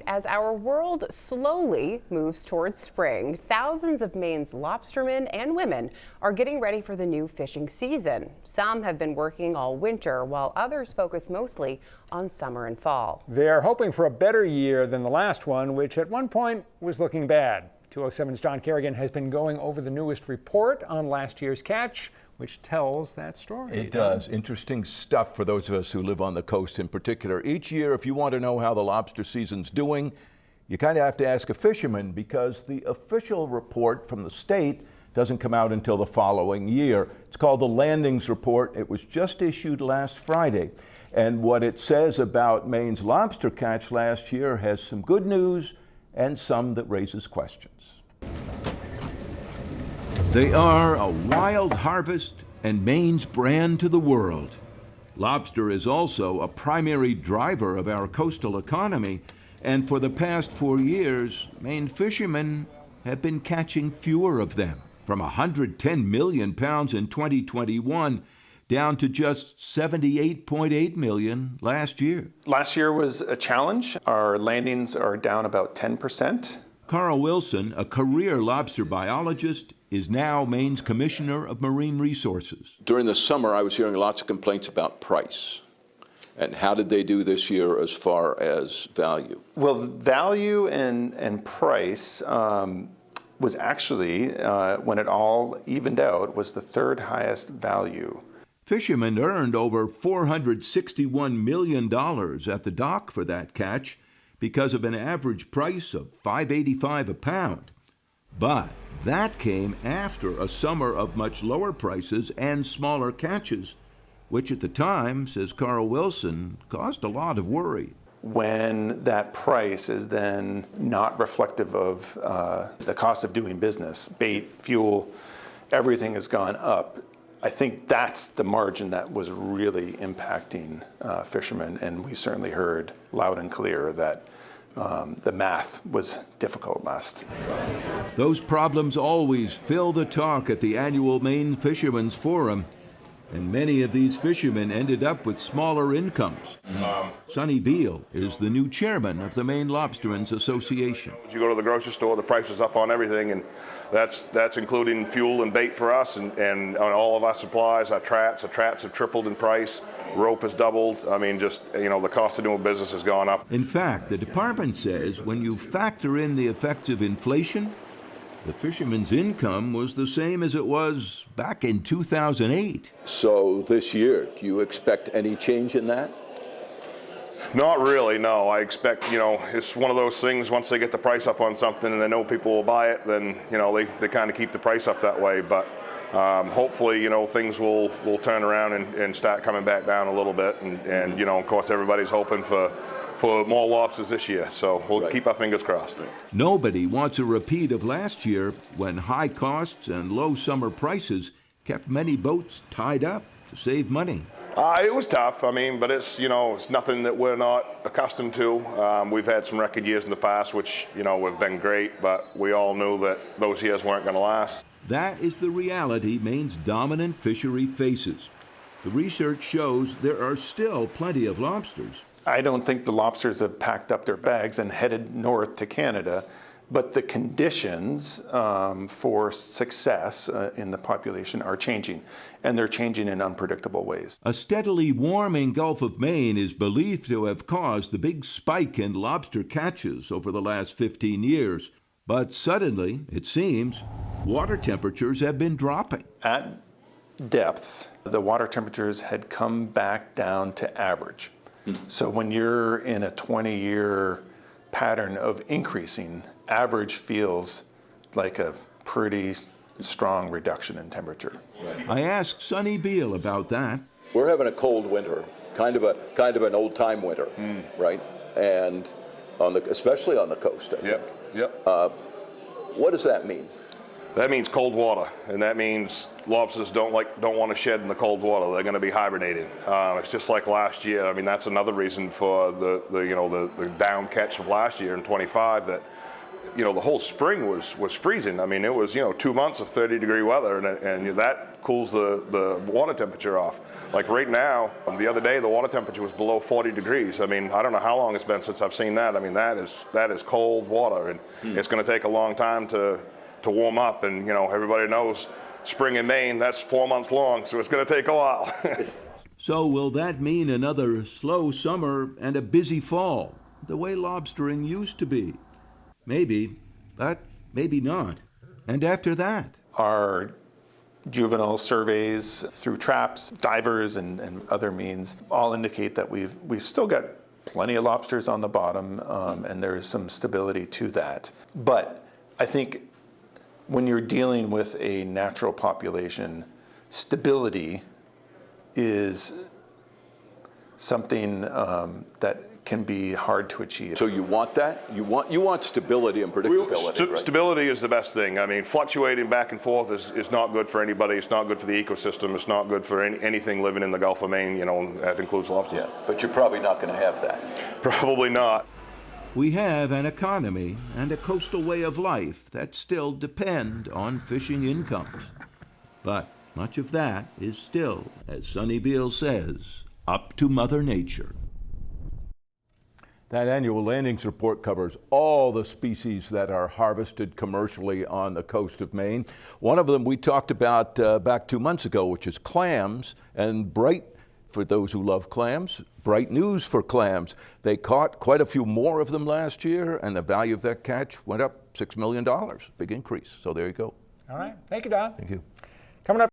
As our world slowly moves towards spring, thousands of Maine's lobstermen and women are getting ready for the new fishing season. Some have been working all winter, while others focus mostly on summer and fall. They're hoping for a better year than the last one, which at one point was looking bad. 207's John Kerrigan has been going over the newest report on last year's catch, which tells that story. It does. Interesting stuff for those of us who live on the coast in particular. Each year, if you want to know how the lobster season's doing, you kind of have to ask a fisherman, because the official report from the state doesn't come out until the following year. It's called the Landings Report. It was just issued last Friday. And what it says about Maine's lobster catch last year has some good news and some that raises questions. They are a wild harvest and Maine's brand to the world. Lobster is also a primary driver of our coastal economy, and for the past 4 years, Maine fishermen have been catching fewer of them, from 110 million pounds in 2021 down to just 78.8 million last year. Last year was a challenge. Our landings are down about 10%. Carl Wilson, a career lobster biologist, is now Maine's Commissioner of Marine Resources. During the summer, I was hearing lots of complaints about price. And how did they do this year as far as value? Well, value and price was actually, when it all evened out, was the third highest value. Fishermen earned over $461 million at the dock for that catch because of an average price of $5.85 a pound. But that came after a summer of much lower prices and smaller catches, which at the time, says Carl Wilson, caused a lot of worry. When that price is then not reflective of the cost of doing business, bait, fuel, everything has gone up. I think that's the margin that was really impacting fishermen, and we certainly heard loud and clear that the math was difficult last. Those problems always fill the talk at the annual Maine Fishermen's Forum, and many of these fishermen ended up with smaller incomes. Sonny Beal is the new chairman of the Maine Lobstermen's Association. You go to the grocery store, the price is up on everything, and that's including fuel and bait for us, and on all of our supplies, our traps have tripled in price, rope has doubled. I mean, just, the cost of doing business has gone up. In fact, the department says when you factor in the effects of inflation, the fishermen's income was the same as it was back in 2008. So this year, do you expect any change in that? Not really, no. I expect, it's one of those things, once they get the price up on something and they know people will buy it, then, they kind of keep the price up that way. But hopefully, things will turn around and start coming back down a little bit. And of course, everybody's hoping for more lobsters this year, so we'll keep our fingers crossed. Nobody wants a repeat of last year, when high costs and low summer prices kept many boats tied up to save money. It was tough, but it's nothing that we're not accustomed to. We've had some record years in the past, which, have been great, but we all knew that those years weren't going to last. That is the reality Maine's dominant fishery faces. The research shows there are still plenty of lobsters. I don't think the lobsters have packed up their bags and headed north to Canada, but the conditions for success in the population are changing, and they're changing in unpredictable ways. A steadily warming Gulf of Maine is believed to have caused the big spike in lobster catches over the last 15 years. But suddenly, it seems, water temperatures have been dropping. At depth, the water temperatures had come back down to average. So when you're in a 20-year pattern of increasing, average feels like a pretty strong reduction in temperature. I asked Sonny Beal about that. We're having a cold winter, kind of an old-time winter, right? And especially on the coast, I think. Yep. What does that mean? That means cold water, and that means lobsters don't want to shed in the cold water. They're going to be hibernating. It's just like last year. That's another reason for the down catch of last year in 25. That the whole spring was freezing. It was 2 months of 30-degree weather, and that cools the water temperature off. Like right now, the other day, the water temperature was below 40 degrees. I mean, I don't know how long it's been since I've seen that. I mean, that is cold water, and it's going to take a long time to warm up. And, you know, everybody knows spring in Maine, that's 4 months long, so it's going to take a while. So will that mean another slow summer and a busy fall, the way lobstering used to be? Maybe, but maybe not. And after that? Our juvenile surveys through traps, divers, and other means all indicate that we've still got plenty of lobsters on the bottom, and there is some stability to that. But I think when you're dealing with a natural population, stability is something that can be hard to achieve. So you want that? You want stability and predictability, right? Stability is the best thing. I mean, fluctuating back and forth is not good for anybody. It's not good for the ecosystem. It's not good for anything living in the Gulf of Maine, you know, that includes lobsters. Yeah, but you're probably not going to have that. Probably not. We have an economy and a coastal way of life that still depend on fishing incomes. But much of that is still, as Sonny Beale says, up to Mother Nature. That annual landings report covers all the species that are harvested commercially on the coast of Maine. One of them we talked about back 2 months ago, which is clams, and bright, for those who love clams, bright news for clams. They caught quite a few more of them last year, and the value of that catch went up $6 million. Big increase. So there you go. All right. Thank you, Don. Thank you. Coming up.